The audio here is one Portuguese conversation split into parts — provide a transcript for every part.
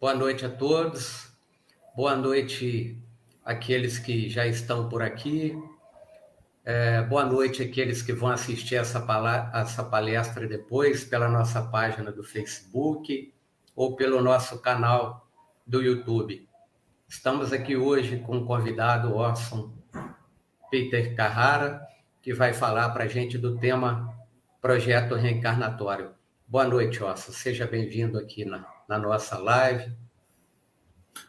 Boa noite a todos. Boa noite àqueles que já estão por aqui. Boa noite àqueles que vão assistir essa palestra depois pela nossa página do Facebook ou pelo nosso canal do YouTube. Estamos aqui hoje com o convidado Orson Peter Carrara, que vai falar para a gente do tema Projeto Reencarnatório. Boa noite, Orson. Seja bem-vindo aqui na nossa live.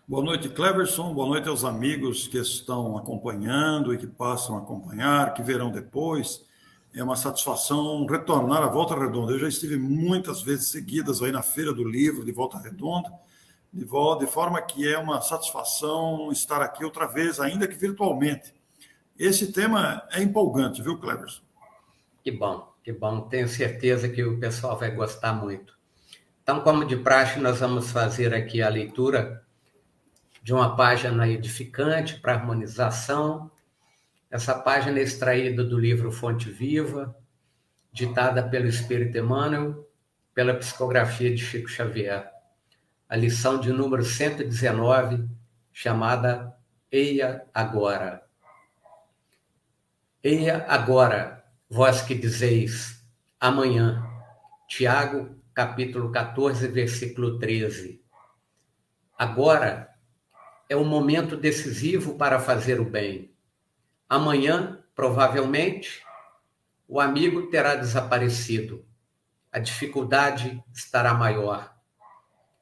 Boa noite, Cleverson. Boa noite aos amigos que estão acompanhando e que passam a acompanhar, que verão depois. É uma satisfação retornar à Volta Redonda. Eu já estive muitas vezes seguidas aí na Feira do Livro de Volta Redonda, de forma que é uma satisfação estar aqui outra vez, ainda que virtualmente. Esse tema é empolgante, viu, Cleverson? Que bom, que bom. Tenho certeza que o pessoal vai gostar muito. Então, como de praxe, nós vamos fazer aqui a leitura de uma página edificante para harmonização. Essa página é extraída do livro Fonte Viva, ditada pelo Espírito Emmanuel, pela psicografia de Chico Xavier. A lição de número 119, chamada Eia Agora. Eia agora, vós que dizeis, amanhã. Tiago, capítulo 14, versículo 13. Agora é o momento decisivo para fazer o bem. Amanhã, provavelmente, o amigo terá desaparecido. A dificuldade estará maior.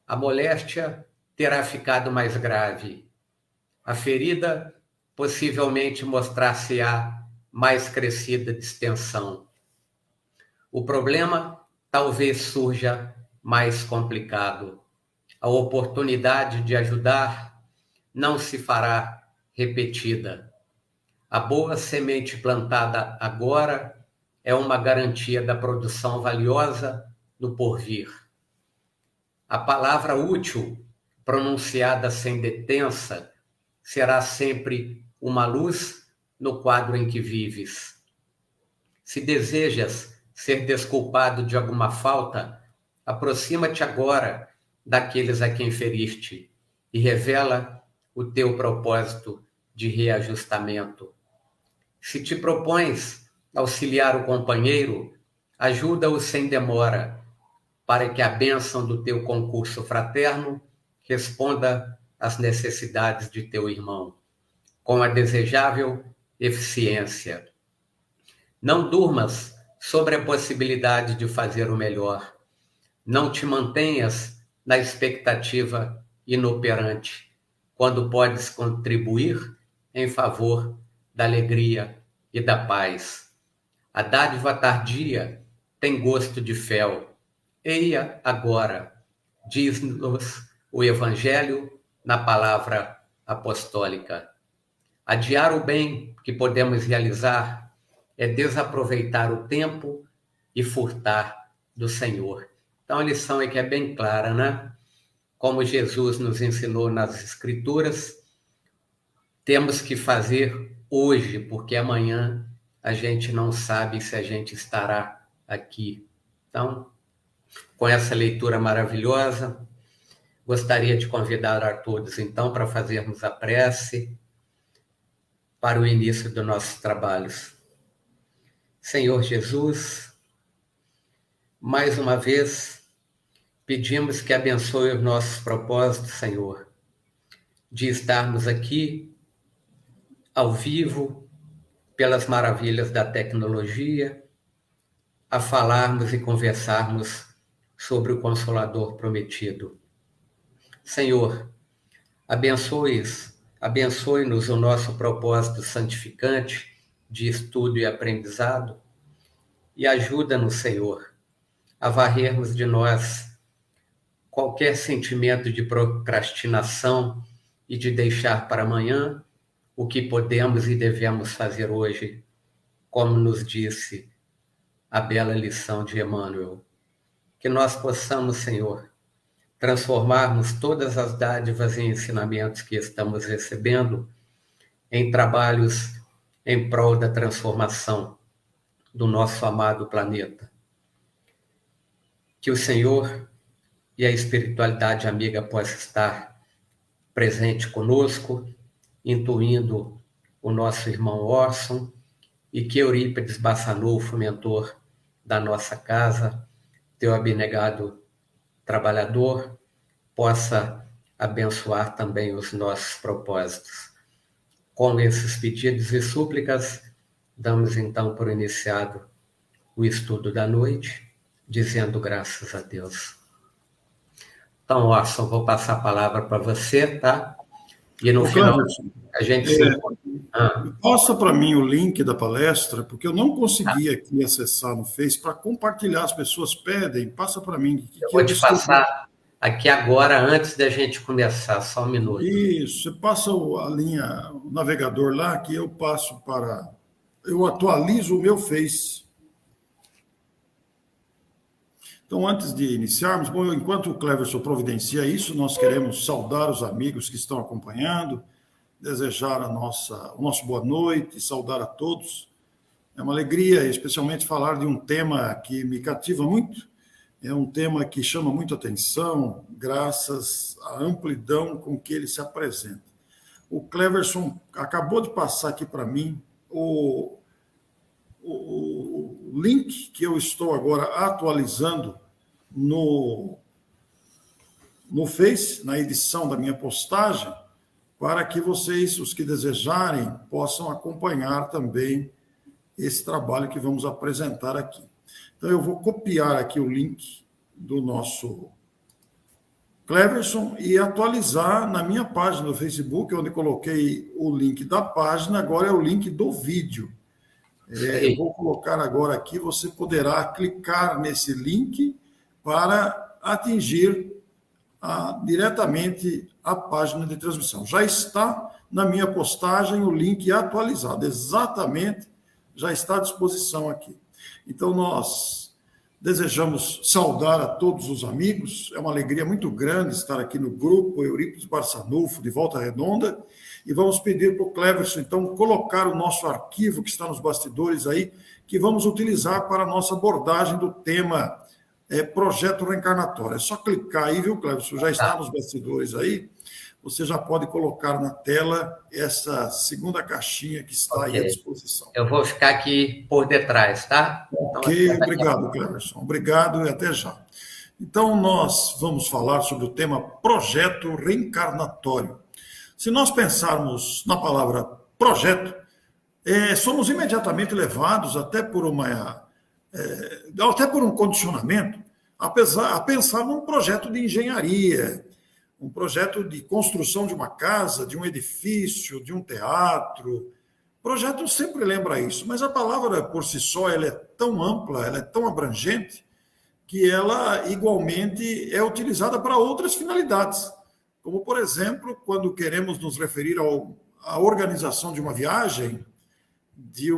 A moléstia terá ficado mais grave. A ferida possivelmente mostrar-se-á mais crescida de extensão. O problema talvez surja mais complicado. A oportunidade de ajudar não se fará repetida. A boa semente plantada agora é uma garantia da produção valiosa no porvir. A palavra útil, pronunciada sem detença, será sempre uma luz no quadro em que vives. Se desejas ser desculpado de alguma falta, aproxima-te agora daqueles a quem feriste e revela o teu propósito de reajustamento. Se te propões auxiliar o companheiro, ajuda-o sem demora, para que a bênção do teu concurso fraterno responda às necessidades de teu irmão, com a desejável eficiência. Não durmas sobre a possibilidade de fazer o melhor. Não te mantenhas na expectativa inoperante, quando podes contribuir em favor da alegria e da paz. A dádiva tardia tem gosto de fel. Eia agora, diz-nos o Evangelho na palavra apostólica. Adiar o bem que podemos realizar é desaproveitar o tempo e furtar do Senhor. Então a lição aqui é bem clara, né? Como Jesus nos ensinou nas Escrituras, temos que fazer hoje, porque amanhã a gente não sabe se a gente estará aqui. Então, com essa leitura maravilhosa, gostaria de convidar a todos, então, para fazermos a prece para o início dos nossos trabalhos. Senhor Jesus, mais uma vez, pedimos que abençoe os nossos propósitos, Senhor, de estarmos aqui, ao vivo, pelas maravilhas da tecnologia, a falarmos e conversarmos sobre o Consolador prometido. Senhor, abençoe-nos o nosso propósito santificante de estudo e aprendizado e ajuda-nos, Senhor, a varrermos de nós qualquer sentimento de procrastinação e de deixar para amanhã o que podemos e devemos fazer hoje, como nos disse a bela lição de Emmanuel. Que nós possamos, Senhor, transformarmos todas as dádivas e ensinamentos que estamos recebendo em trabalhos em prol da transformação do nosso amado planeta. Que o Senhor e a espiritualidade amiga possa estar presente conosco, intuindo o nosso irmão Orson, e que Eurípides Bassanufo, mentor da nossa casa, teu abnegado trabalhador, possa abençoar também os nossos propósitos. Com esses pedidos e súplicas, damos então por iniciado o estudo da noite, dizendo graças a Deus. Então, Orson, vou passar a palavra para você, tá? E no final a gente se encontra. Passa para mim o link da palestra, porque eu não consegui aqui acessar no Face para compartilhar. As pessoas pedem, passa para mim. Eu vou te passar aqui agora, antes da gente começar, só um minuto. Isso, você passa a linha, o navegador lá, que eu passo para... Eu atualizo o meu Face. Então, antes de iniciarmos, bom, enquanto o Cleverson providencia isso, nós queremos saudar os amigos que estão acompanhando, desejar o nosso boa noite, saudar a todos. É uma alegria, especialmente, falar de um tema que me cativa muito. É um tema que chama muito atenção, graças à amplidão com que ele se apresenta. O Cleverson acabou de passar aqui para mim o link que eu estou agora atualizando no Face, na edição da minha postagem, para que vocês, os que desejarem, possam acompanhar também esse trabalho que vamos apresentar aqui. Então, eu vou copiar aqui o link do nosso Cleverson e atualizar na minha página do Facebook, onde coloquei o link da página, agora é o link do vídeo. Eu vou colocar agora aqui, você poderá clicar nesse link para atingir diretamente a página de transmissão. Já está na minha postagem o link atualizado, exatamente, já está à disposição aqui. Então, nós desejamos saudar a todos os amigos, é uma alegria muito grande estar aqui no grupo Eurípides Bassanufo, de Volta Redonda, e vamos pedir para o Cleverson, então, colocar o nosso arquivo que está nos bastidores aí, que vamos utilizar para a nossa abordagem do tema Projeto Reencarnatório. É só clicar aí, viu, Cleverson? Já está nos bastidores aí. Você já pode colocar na tela essa segunda caixinha que está aí à disposição. Eu vou ficar aqui por detrás, tá? Ok, então, obrigado, Cleverson. Obrigado e até já. Então, nós vamos falar sobre o tema Projeto Reencarnatório. Se nós pensarmos na palavra projeto, somos imediatamente levados até por um condicionamento a pensar num projeto de engenharia, um projeto de construção de uma casa, de um edifício, de um teatro. Projeto sempre lembra isso, mas a palavra por si só ela é tão ampla, ela é tão abrangente, que ela igualmente é utilizada para outras finalidades. Como, por exemplo, quando queremos nos referir à organização de uma viagem, de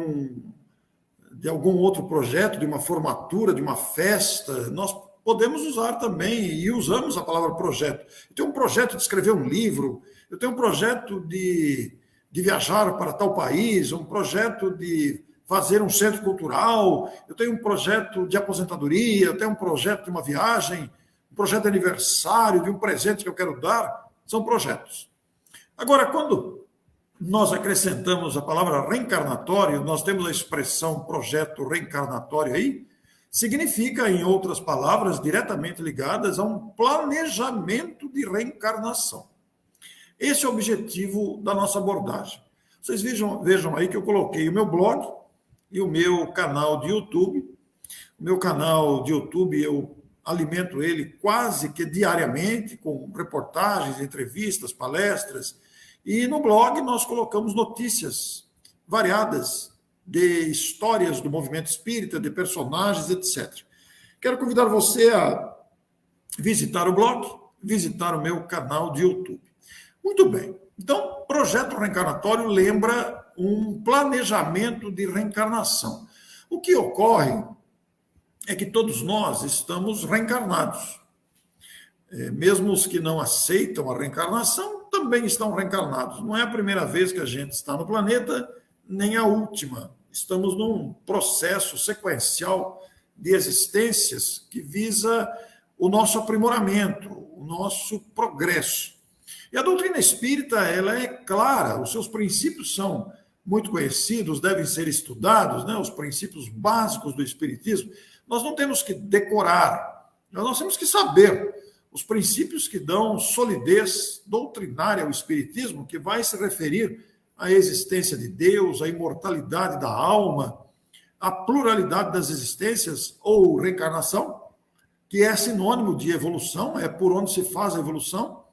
algum outro projeto, de uma formatura, de uma festa, nós podemos usar também, e usamos a palavra projeto. Eu tenho um projeto de escrever um livro, eu tenho um projeto de viajar para tal país, um projeto de fazer um centro cultural, eu tenho um projeto de aposentadoria, eu tenho um projeto de uma viagem, um projeto de aniversário, de um presente que eu quero dar, são projetos. Agora, quando nós acrescentamos a palavra reencarnatório, nós temos a expressão projeto reencarnatório aí, significa, em outras palavras, diretamente ligadas a um planejamento de reencarnação. Esse é o objetivo da nossa abordagem. Vocês vejam aí que eu coloquei o meu blog e o meu canal de YouTube. O meu canal de YouTube, eu alimento ele quase que diariamente, com reportagens, entrevistas, palestras. E no blog nós colocamos notícias variadas de histórias do movimento espírita, de personagens, etc. Quero convidar você a visitar o blog, visitar o meu canal de YouTube. Muito bem. Então, projeto reencarnatório lembra um planejamento de reencarnação. O que ocorre é que todos nós estamos reencarnados. Mesmo os que não aceitam a reencarnação também estão reencarnados. Não é a primeira vez que a gente está no planeta, nem a última. Estamos num processo sequencial de existências que visa o nosso aprimoramento, o nosso progresso. E a doutrina espírita, ela é clara, os seus princípios são muito conhecidos, devem ser estudados, né? Os princípios básicos do espiritismo. Nós não temos que decorar, nós temos que saber os princípios que dão solidez doutrinária ao espiritismo, que vai se referir à existência de Deus, à imortalidade da alma, à pluralidade das existências ou reencarnação, que é sinônimo de evolução, é por onde se faz a evolução,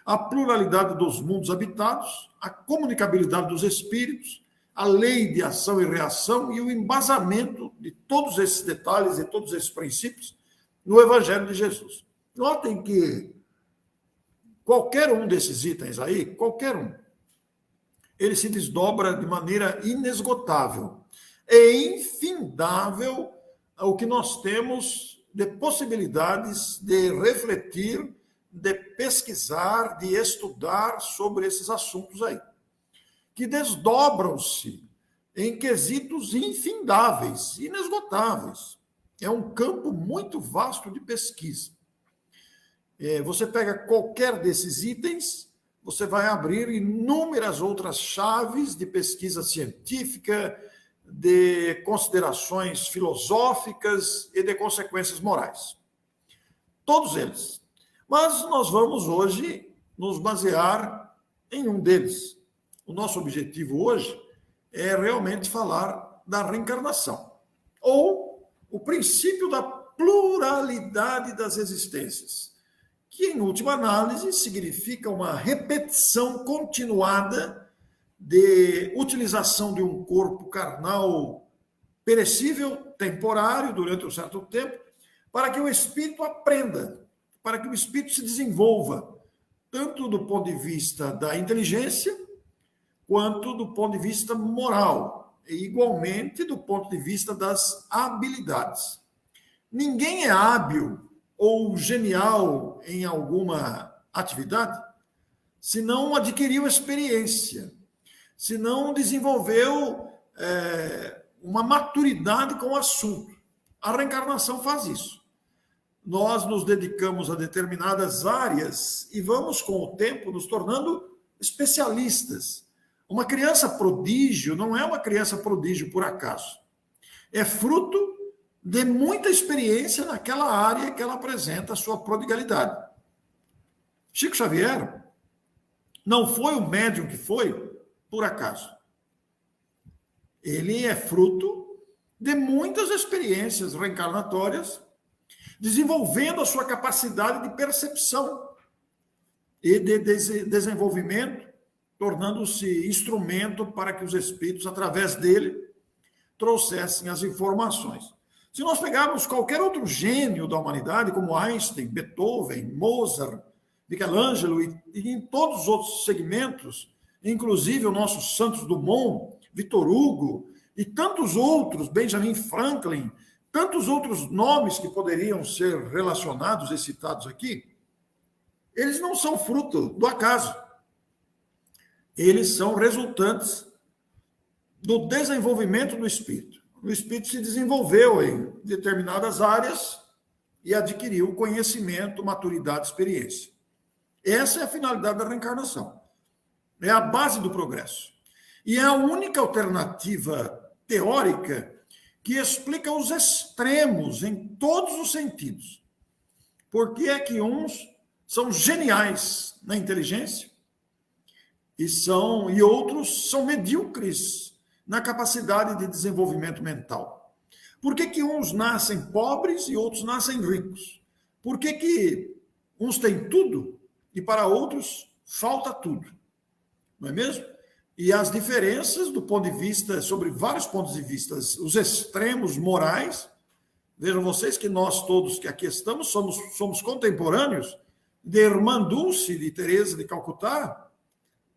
a pluralidade dos mundos habitados, a comunicabilidade dos espíritos, a lei de ação e reação e o embasamento de todos esses detalhes e todos esses princípios no Evangelho de Jesus. Notem que qualquer um desses itens aí, qualquer um, ele se desdobra de maneira inesgotável. É infindável o que nós temos de possibilidades de refletir, de pesquisar, de estudar sobre esses assuntos aí, que desdobram-se em quesitos infindáveis, inesgotáveis. É um campo muito vasto de pesquisa. Você pega qualquer desses itens, você vai abrir inúmeras outras chaves de pesquisa científica, de considerações filosóficas e de consequências morais. Todos eles. Mas nós vamos hoje nos basear em um deles. O nosso objetivo hoje é realmente falar da reencarnação, ou o princípio da pluralidade das existências, que, em última análise, significa uma repetição continuada de utilização de um corpo carnal perecível, temporário, durante um certo tempo, para que o espírito aprenda, para que o espírito se desenvolva, tanto do ponto de vista da inteligência, quanto do ponto de vista moral, e igualmente do ponto de vista das habilidades. Ninguém é hábil ou genial em alguma atividade se não adquiriu experiência, se não desenvolveu uma maturidade com o assunto. A reencarnação faz isso. Nós nos dedicamos a determinadas áreas e vamos, com o tempo, nos tornando especialistas. Uma criança prodígio não é uma criança prodígio por acaso. É fruto de muita experiência naquela área que ela apresenta a sua prodigalidade. Chico Xavier não foi o médium que foi por acaso. Ele é fruto de muitas experiências reencarnatórias, desenvolvendo a sua capacidade de percepção e de desenvolvimento, tornando-se instrumento para que os espíritos, através dele, trouxessem as informações. Se nós pegarmos qualquer outro gênio da humanidade, como Einstein, Beethoven, Mozart, Michelangelo e em todos os outros segmentos, inclusive o nosso Santos Dumont, Victor Hugo e tantos outros, Benjamin Franklin, tantos outros nomes que poderiam ser relacionados e citados aqui, eles não são fruto do acaso. Eles são resultantes do desenvolvimento do espírito. O espírito se desenvolveu em determinadas áreas e adquiriu conhecimento, maturidade, experiência. Essa é a finalidade da reencarnação. É a base do progresso. E é a única alternativa teórica que explica os extremos em todos os sentidos. Por que é que uns são geniais na inteligência e outros são medíocres na capacidade de desenvolvimento mental? Por que que uns nascem pobres e outros nascem ricos? Por que que uns têm tudo e para outros falta tudo? Não é mesmo? E as diferenças do ponto de vista, sobre vários pontos de vista, os extremos morais, vejam vocês que nós todos que aqui estamos somos contemporâneos de Irmã Dulce, de Teresa de Calcutá,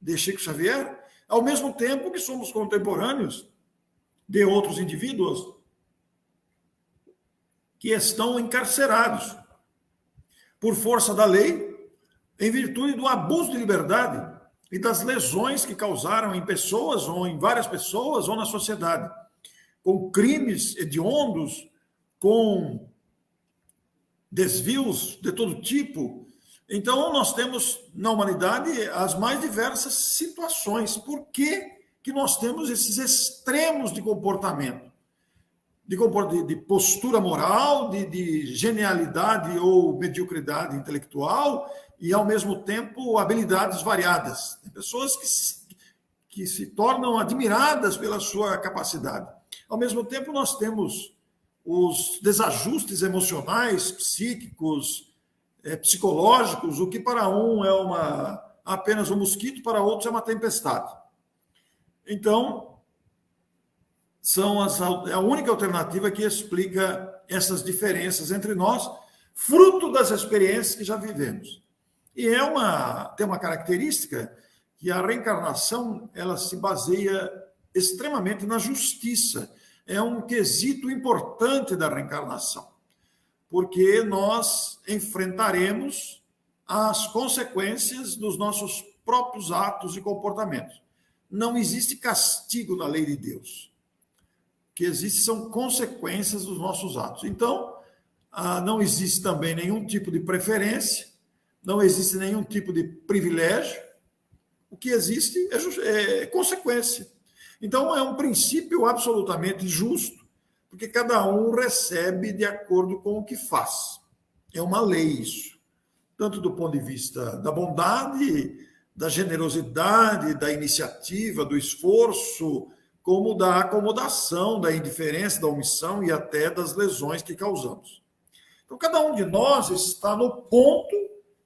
de Chico Xavier, ao mesmo tempo que somos contemporâneos de outros indivíduos que estão encarcerados por força da lei, em virtude do abuso de liberdade e das lesões que causaram em pessoas, ou em várias pessoas, ou na sociedade, com crimes hediondos, com desvios de todo tipo. Então, nós temos na humanidade as mais diversas situações. Por que nós temos esses extremos de comportamento? De postura moral, de genialidade ou mediocridade intelectual e, ao mesmo tempo, habilidades variadas. Tem pessoas que se tornam admiradas pela sua capacidade. Ao mesmo tempo, nós temos os desajustes emocionais, psíquicos, psicológicos, o que para um é apenas um mosquito, para outros é uma tempestade. Então, é a única alternativa que explica essas diferenças entre nós, fruto das experiências que já vivemos. E tem uma característica que a reencarnação ela se baseia extremamente na justiça. É um quesito importante da reencarnação, porque nós enfrentaremos as consequências dos nossos próprios atos e comportamentos. Não existe castigo na lei de Deus. O que existe são consequências dos nossos atos. Então, não existe também nenhum tipo de preferência, não existe nenhum tipo de privilégio. O que existe é consequência. Então, é um princípio absolutamente justo, porque cada um recebe de acordo com o que faz. É uma lei isso. Tanto do ponto de vista da bondade, da generosidade, da iniciativa, do esforço, como da acomodação, da indiferença, da omissão e até das lesões que causamos. Então, cada um de nós está no ponto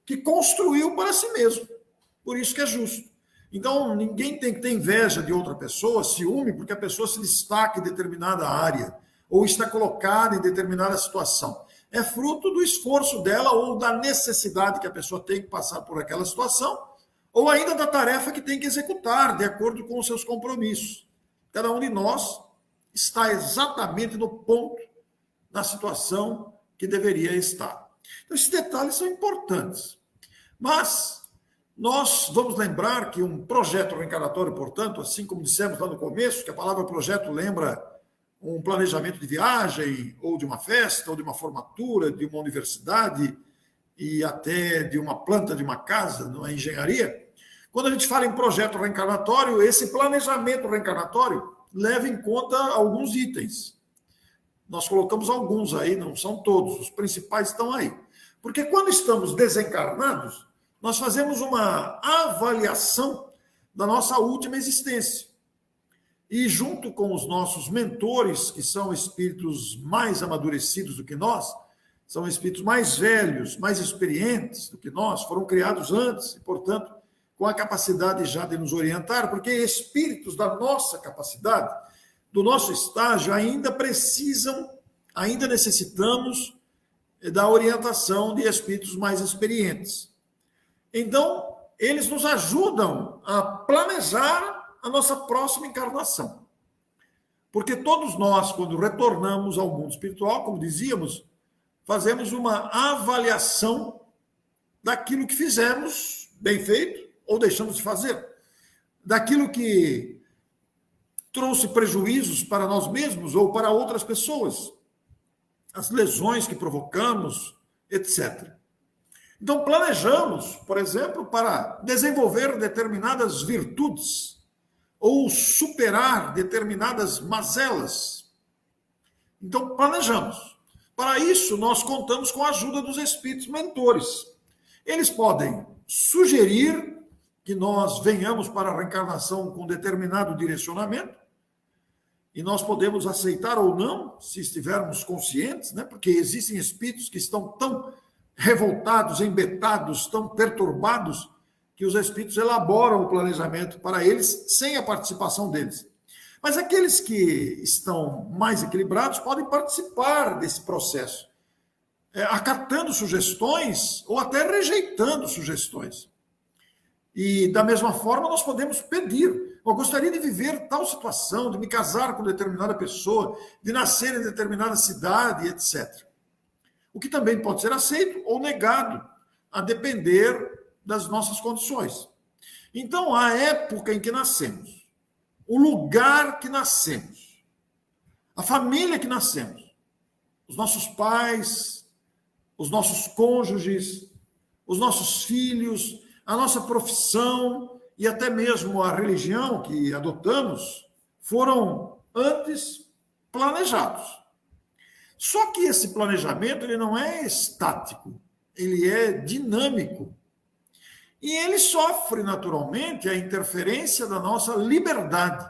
que construiu para si mesmo. Por isso que é justo. Então, ninguém tem que ter inveja de outra pessoa, ciúme, porque a pessoa se destaca em determinada área ou está colocada em determinada situação. É fruto do esforço dela ou da necessidade que a pessoa tem que passar por aquela situação, ou ainda da tarefa que tem que executar, de acordo com os seus compromissos. Cada um de nós está exatamente no ponto, na situação que deveria estar. Então, esses detalhes são importantes. Mas nós vamos lembrar que um projeto reencarnatório, portanto, assim como dissemos lá no começo, que a palavra projeto lembra um planejamento de viagem, ou de uma festa, ou de uma formatura, de uma universidade, e até de uma planta de uma casa, numa engenharia. Quando a gente fala em projeto reencarnatório, esse planejamento reencarnatório leva em conta alguns itens. Nós colocamos alguns aí, não são todos, os principais estão aí. Porque quando estamos desencarnados, nós fazemos uma avaliação da nossa última existência. E junto com os nossos mentores, que são espíritos mais amadurecidos do que nós, são espíritos mais velhos, mais experientes do que nós, foram criados antes e, portanto, com a capacidade já de nos orientar, porque espíritos da nossa capacidade, do nosso estágio, ainda necessitamos da orientação de espíritos mais experientes. Então, eles nos ajudam a planejar a nossa próxima encarnação. Porque todos nós, quando retornamos ao mundo espiritual, como dizíamos, fazemos uma avaliação daquilo que fizemos bem feito ou deixamos de fazer, daquilo que trouxe prejuízos para nós mesmos ou para outras pessoas, as lesões que provocamos, etc. Então, planejamos, por exemplo, para desenvolver determinadas virtudes ou superar determinadas mazelas. Então, planejamos. Para isso, nós contamos com a ajuda dos espíritos mentores. Eles podem sugerir que nós venhamos para a reencarnação com determinado direcionamento, e nós podemos aceitar ou não, se estivermos conscientes, né? Porque existem espíritos que estão tão revoltados, embetados, tão perturbados, que os espíritos elaboram o planejamento para eles sem a participação deles. Mas aqueles que estão mais equilibrados podem participar desse processo, acatando sugestões ou até rejeitando sugestões. E, da mesma forma, nós podemos pedir: eu gostaria de viver tal situação, de me casar com determinada pessoa, de nascer em determinada cidade, etc. O que também pode ser aceito ou negado, a depender das nossas condições. Então, a época em que nascemos, o lugar que nascemos, a família que nascemos, os nossos pais, os nossos cônjuges, os nossos filhos, a nossa profissão e até mesmo a religião que adotamos foram antes planejados. Só que esse planejamento ele não é estático, ele é dinâmico. E ele sofre naturalmente a interferência da nossa liberdade,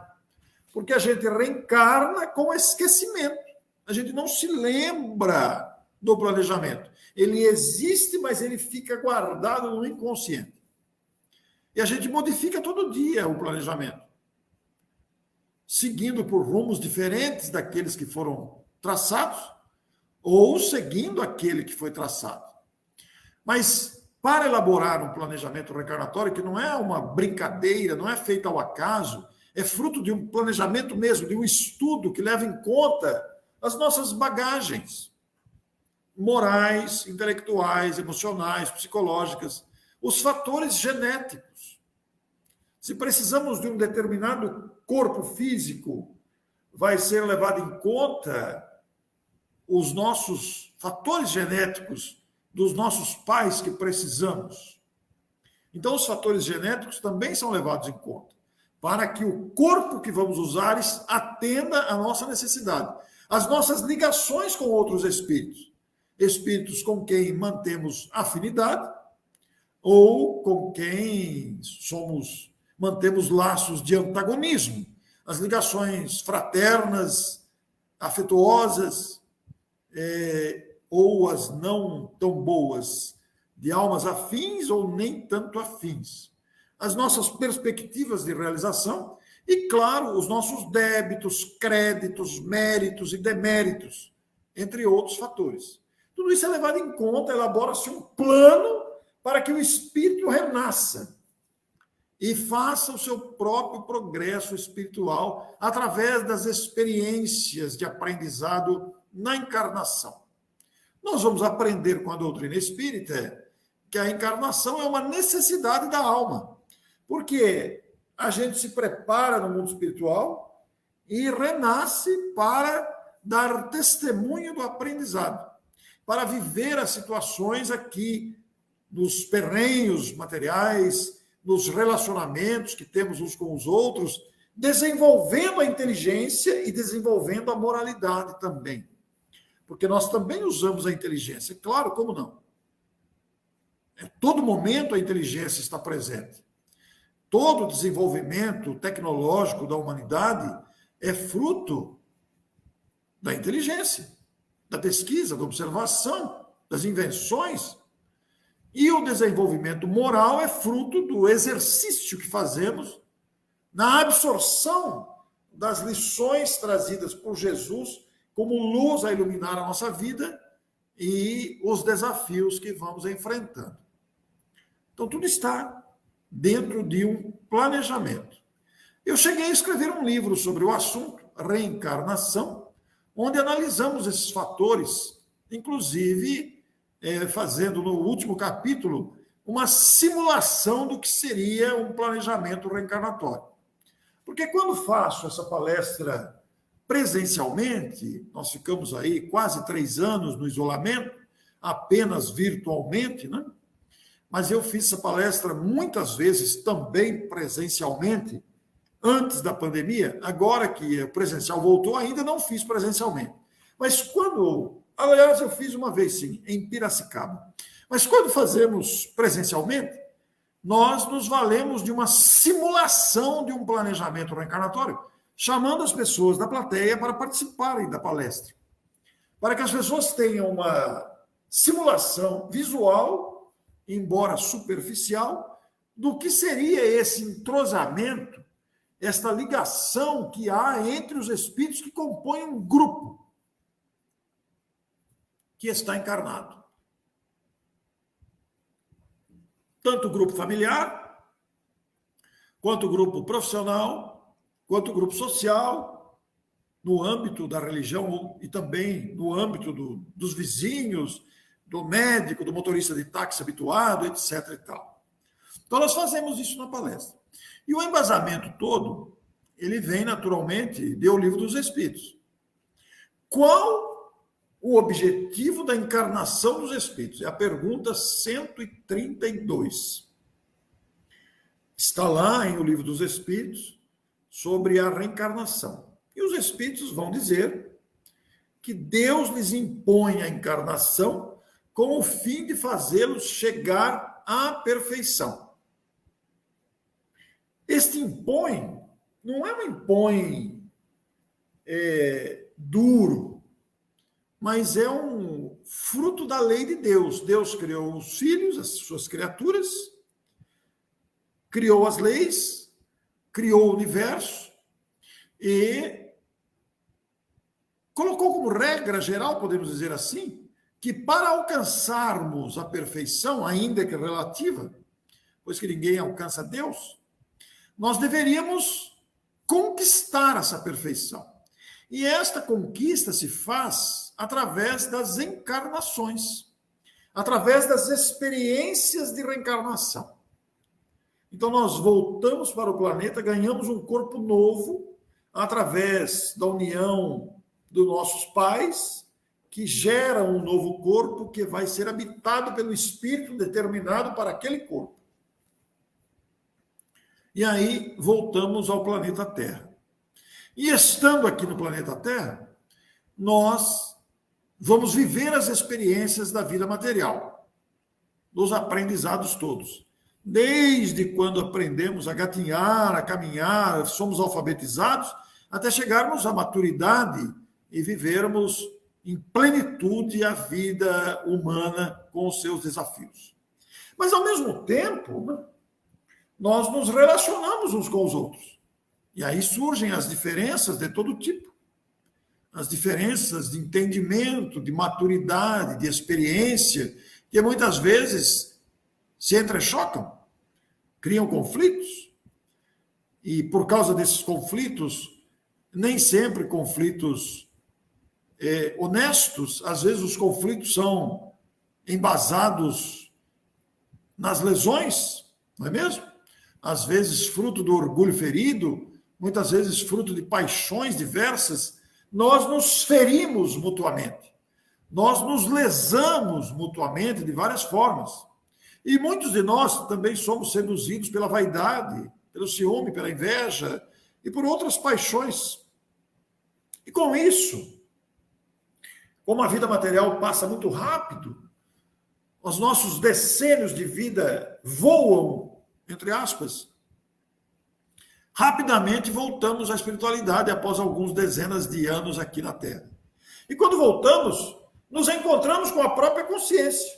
porque a gente reencarna com esquecimento. A gente não se lembra do planejamento. Ele existe, mas ele fica guardado no inconsciente. E a gente modifica todo dia o planejamento, seguindo por rumos diferentes daqueles que foram traçados, ou seguindo aquele que foi traçado. Mas para elaborar um planejamento reencarnatório, que não é uma brincadeira, não é feito ao acaso, é fruto de um planejamento mesmo, de um estudo que leva em conta as nossas bagagens morais, intelectuais, emocionais, psicológicas, os fatores genéticos. Se precisamos de um determinado corpo físico, vai ser levado em conta os nossos fatores genéticos dos nossos pais que precisamos. Então, os fatores genéticos também são levados em conta, para que o corpo que vamos usar atenda à nossa necessidade. As nossas ligações com outros espíritos. Espíritos com quem mantemos afinidade ou com quem mantemos laços de antagonismo. As ligações fraternas, afetuosas, ou as não tão boas, de almas afins ou nem tanto afins. As nossas perspectivas de realização e, claro, os nossos débitos, créditos, méritos e deméritos, entre outros fatores. Tudo isso é levado em conta, elabora-se um plano para que o espírito renasça e faça o seu próprio progresso espiritual através das experiências de aprendizado na encarnação. Nós vamos aprender com a doutrina espírita que a encarnação é uma necessidade da alma, porque a gente se prepara no mundo espiritual e renasce para dar testemunho do aprendizado, para viver as situações aqui, nos perrenhos materiais, nos relacionamentos que temos uns com os outros, desenvolvendo a inteligência e desenvolvendo a moralidade também. Porque nós também usamos a inteligência. Claro, como não? A todo momento a inteligência está presente. Todo o desenvolvimento tecnológico da humanidade é fruto da inteligência, da pesquisa, da observação, das invenções. E o desenvolvimento moral é fruto do exercício que fazemos na absorção das lições trazidas por Jesus como luz a iluminar a nossa vida e os desafios que vamos enfrentando. Então, tudo está dentro de um planejamento. Eu cheguei a escrever um livro sobre o assunto, Reencarnação, onde analisamos esses fatores, inclusive fazendo no último capítulo uma simulação do que seria um planejamento reencarnatório. Porque quando faço essa palestra presencialmente, nós ficamos aí quase 3 anos no isolamento, apenas virtualmente, né? Mas eu fiz essa palestra muitas vezes também presencialmente, antes da pandemia. Agora que o presencial voltou, ainda não fiz presencialmente. Mas aliás, eu fiz uma vez sim, em Piracicaba. Mas quando fazemos presencialmente, nós nos valemos de uma simulação de um planejamento reencarnatório, chamando as pessoas da plateia para participarem da palestra, para que as pessoas tenham uma simulação visual, embora superficial, do que seria esse entrosamento, esta ligação que há entre os espíritos que compõem um grupo que está encarnado. Tanto o grupo familiar, quanto o grupo profissional, quanto o grupo social, no âmbito da religião e também no âmbito dos vizinhos, do médico, do motorista de táxi habituado, etc. e tal. Então, nós fazemos isso na palestra. E o embasamento todo, ele vem naturalmente do Livro dos Espíritos. Qual o objetivo da encarnação dos espíritos? É a pergunta 132. Está lá em O Livro dos Espíritos sobre a reencarnação. E os espíritos vão dizer que Deus lhes impõe a encarnação com o fim de fazê-los chegar à perfeição. Este impõe não é um impõe duro, mas é um fruto da lei de Deus. Deus criou os filhos, as suas criaturas, criou as leis, criou o universo e colocou como regra geral, podemos dizer assim, que para alcançarmos a perfeição, ainda que relativa, pois que ninguém alcança Deus, nós deveríamos conquistar essa perfeição. E esta conquista se faz através das encarnações, através das experiências de reencarnação. Então, nós voltamos para o planeta, ganhamos um corpo novo, através da união dos nossos pais, que gera um novo corpo que vai ser habitado pelo espírito determinado para aquele corpo. E aí, voltamos ao planeta Terra. E estando aqui no planeta Terra, nós vamos viver as experiências da vida material, dos aprendizados todos. Desde quando aprendemos a gatinhar, a caminhar, somos alfabetizados, até chegarmos à maturidade e vivermos em plenitude a vida humana com os seus desafios. Mas, ao mesmo tempo, nós nos relacionamos uns com os outros. E aí surgem as diferenças de todo tipo. As diferenças de entendimento, de maturidade, de experiência, que muitas vezes se entrechocam, criam conflitos. E por causa desses conflitos, nem sempre conflitos honestos, às vezes os conflitos são embasados nas lesões, não é mesmo? Às vezes fruto do orgulho ferido, muitas vezes fruto de paixões diversas, nós nos ferimos mutuamente, nós nos lesamos mutuamente de várias formas. E muitos de nós também somos seduzidos pela vaidade, pelo ciúme, pela inveja e por outras paixões. E com isso, como a vida material passa muito rápido, os nossos decênios de vida voam, entre aspas, rapidamente voltamos à espiritualidade após algumas dezenas de anos aqui na Terra. E quando voltamos, nos encontramos com a própria consciência.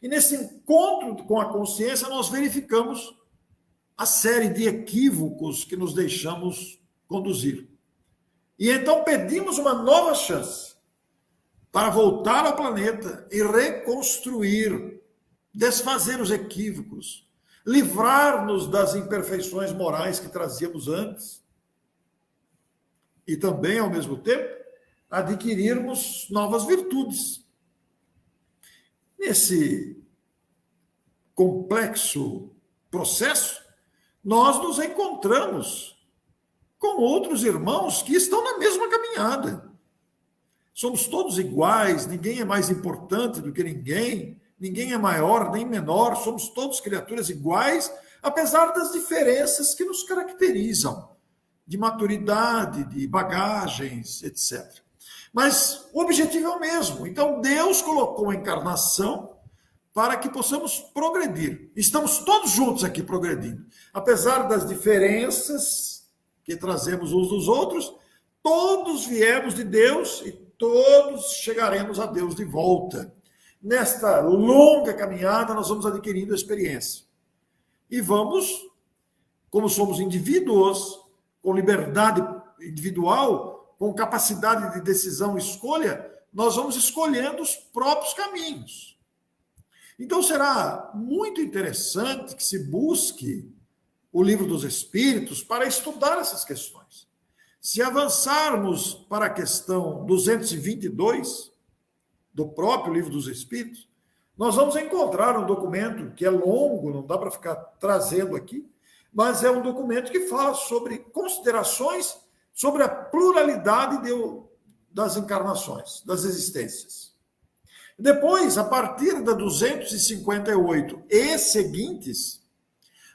E nesse encontro com a consciência, nós verificamos a série de equívocos que nos deixamos conduzir. E então pedimos uma nova chance para voltar ao planeta e reconstruir, desfazer os equívocos, livrar-nos das imperfeições morais que trazíamos antes e também, ao mesmo tempo, adquirirmos novas virtudes. Nesse complexo processo, nós nos encontramos com outros irmãos que estão na mesma caminhada. Somos todos iguais, ninguém é mais importante do que ninguém, ninguém é maior nem menor, somos todos criaturas iguais, apesar das diferenças que nos caracterizam, de maturidade, de bagagens, etc. Mas o objetivo é o mesmo. Então, Deus colocou a encarnação para que possamos progredir. Estamos todos juntos aqui progredindo. Apesar das diferenças que trazemos uns dos outros, todos viemos de Deus e todos chegaremos a Deus de volta. Nesta longa caminhada, nós vamos adquirindo experiência. E vamos, como somos indivíduos, com liberdade individual, com capacidade de decisão e escolha, nós vamos escolhendo os próprios caminhos. Então, será muito interessante que se busque o Livro dos Espíritos para estudar essas questões. Se avançarmos para a questão 222 do próprio Livro dos Espíritos, nós vamos encontrar um documento que é longo, não dá para ficar trazendo aqui, mas é um documento que fala sobre considerações sobre a pluralidade das encarnações, das existências. Depois, a partir da 258 e seguintes,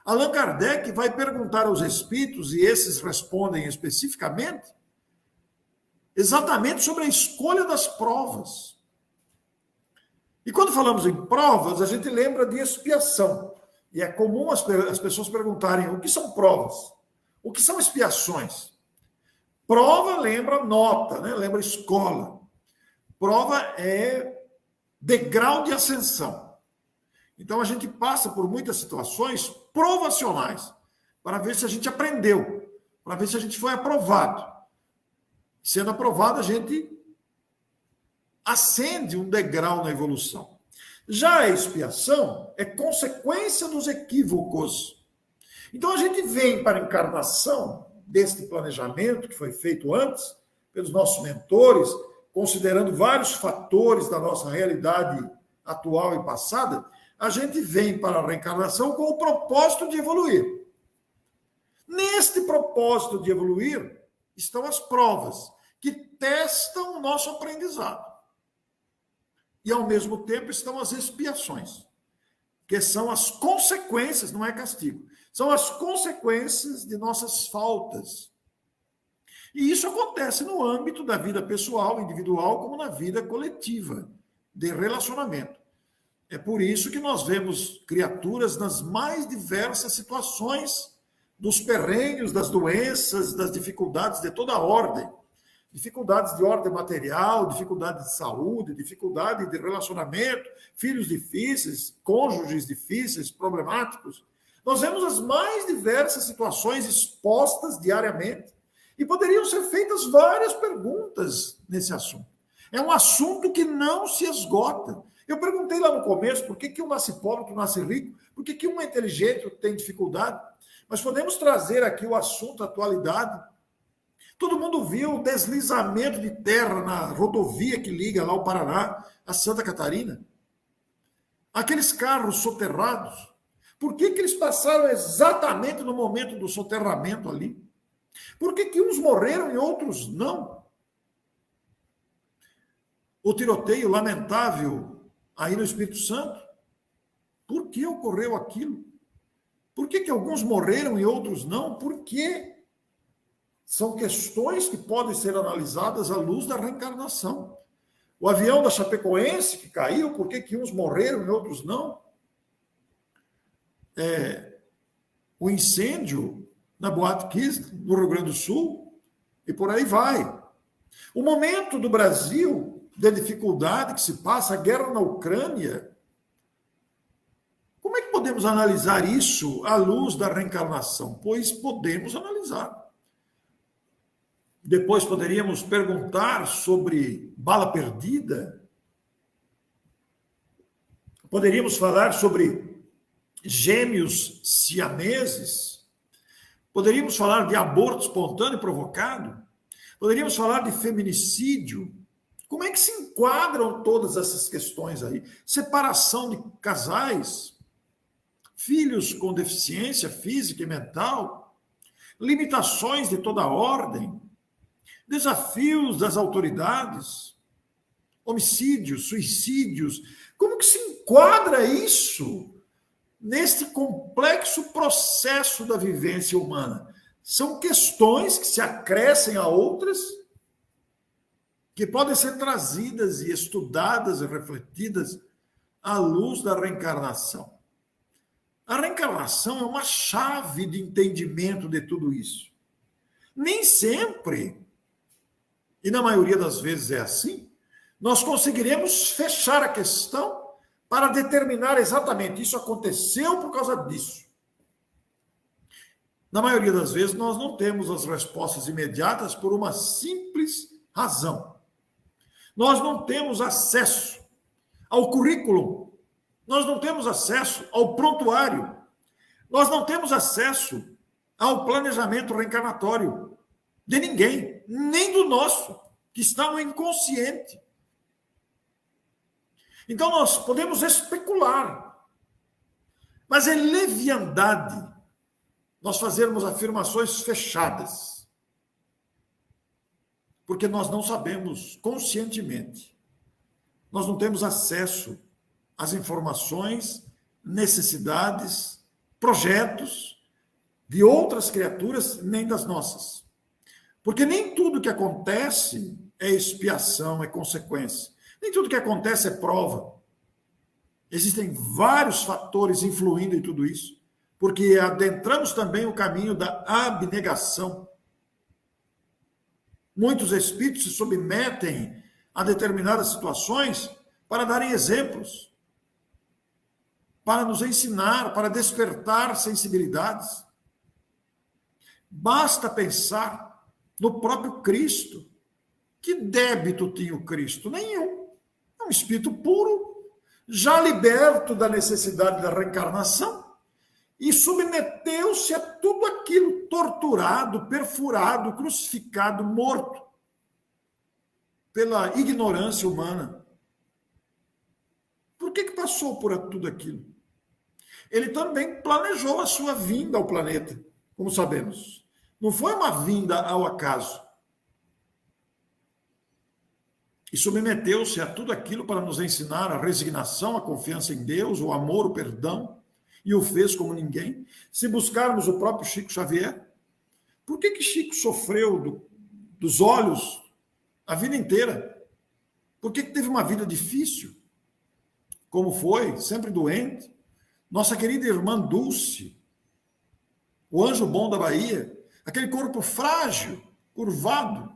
Allan Kardec vai perguntar aos espíritos, e esses respondem especificamente, exatamente sobre a escolha das provas. E quando falamos em provas, a gente lembra de expiação. E é comum as pessoas perguntarem o que são provas? O que são expiações? Prova lembra nota, né? Lembra escola. Prova é degrau de ascensão. Então a gente passa por muitas situações provacionais para ver se a gente aprendeu, para ver se a gente foi aprovado. Sendo aprovado, a gente ascende um degrau na evolução. Já a expiação é consequência dos equívocos. Então a gente vem para a encarnação deste planejamento que foi feito antes pelos nossos mentores, considerando vários fatores da nossa realidade atual e passada, a gente vem para a reencarnação com o propósito de evoluir. Neste propósito de evoluir estão as provas que testam o nosso aprendizado. E, ao mesmo tempo, estão as expiações, que são as consequências, não é castigo, são as consequências de nossas faltas. E isso acontece no âmbito da vida pessoal, individual, como na vida coletiva, de relacionamento. É por isso que nós vemos criaturas nas mais diversas situações, dos perrengues, das doenças, das dificuldades de toda a ordem. Dificuldades de ordem material, dificuldade de saúde, dificuldade de relacionamento, filhos difíceis, cônjuges difíceis, problemáticos. Nós vemos as mais diversas situações expostas diariamente e poderiam ser feitas várias perguntas nesse assunto. É um assunto que não se esgota. Eu perguntei lá no começo por que um nasce pobre, outro nasce rico, por que um é inteligente, outro tem dificuldade, mas podemos trazer aqui o assunto, a atualidade. Todo mundo viu o deslizamento de terra na rodovia que liga lá o Paraná a Santa Catarina. Aqueles carros soterrados. Por que eles passaram exatamente no momento do soterramento ali? Por que uns morreram e outros não? O tiroteio lamentável aí no Espírito Santo. Por que ocorreu aquilo? Por que alguns morreram e outros não? Por quê? São questões que podem ser analisadas à luz da reencarnação. O avião da Chapecoense que caiu, por que uns morreram e outros não? O incêndio na Boate Kiss, no Rio Grande do Sul, e por aí vai. O momento do Brasil, de dificuldade que se passa, a guerra na Ucrânia, como é que podemos analisar isso à luz da reencarnação? Pois podemos analisar. Depois poderíamos perguntar sobre bala perdida. Poderíamos falar sobre gêmeos siameses. Poderíamos falar de aborto espontâneo e provocado. Poderíamos falar de feminicídio. Como é que se enquadram todas essas questões aí? Separação de casais, filhos com deficiência física e mental, limitações de toda ordem, desafios das autoridades, homicídios, suicídios. Como que se enquadra isso neste complexo processo da vivência humana? São questões que se acrescem a outras, que podem ser trazidas e estudadas e refletidas à luz da reencarnação. A reencarnação é uma chave de entendimento de tudo isso. Nem sempre, e na maioria das vezes é assim, nós conseguiremos fechar a questão para determinar exatamente isso aconteceu por causa disso. Na maioria das vezes, nós não temos as respostas imediatas por uma simples razão. Nós não temos acesso ao currículo, nós não temos acesso ao prontuário, nós não temos acesso ao planejamento reencarnatório de ninguém, nem do nosso, que está no inconsciente. Então, nós podemos especular, mas é leviandade nós fazermos afirmações fechadas. porque nós não sabemos conscientemente, nós não temos acesso às informações, necessidades, projetos de outras criaturas, nem das nossas. Porque nem tudo que acontece é expiação, é consequência. Nem tudo que acontece é prova. Existem vários fatores influindo em tudo isso, porque adentramos também o caminho da abnegação. Muitos espíritos se submetem a determinadas situações para darem exemplos, para nos ensinar, para despertar sensibilidades. Basta pensar no próprio Cristo. Que débito tinha o Cristo? Nenhum. É um espírito puro, já liberto da necessidade da reencarnação, e submeteu-se a tudo aquilo, torturado, perfurado, crucificado, morto pela ignorância humana. Por que passou por tudo aquilo? Ele também planejou a sua vinda ao planeta, como sabemos. Não foi uma vinda ao acaso. E submeteu-se a tudo aquilo para nos ensinar a resignação, a confiança em Deus, o amor, o perdão, e o fez como ninguém. Se buscarmos o próprio Chico Xavier, por que Chico sofreu dos olhos a vida inteira? Por que teve uma vida difícil? Como foi? Sempre doente. Nossa querida irmã Dulce, o anjo bom da Bahia, aquele corpo frágil, curvado.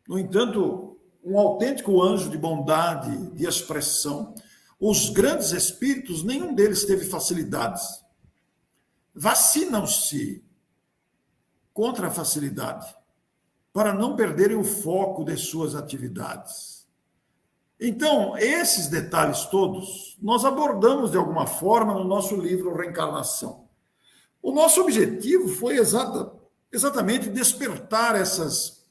No entanto, um autêntico anjo de bondade, de expressão. Os grandes espíritos, nenhum deles teve facilidades. Vacinam-se contra a facilidade, para não perderem o foco de suas atividades. Então, esses detalhes todos, nós abordamos de alguma forma no nosso livro Reencarnação. O nosso objetivo foi exatamente despertar essas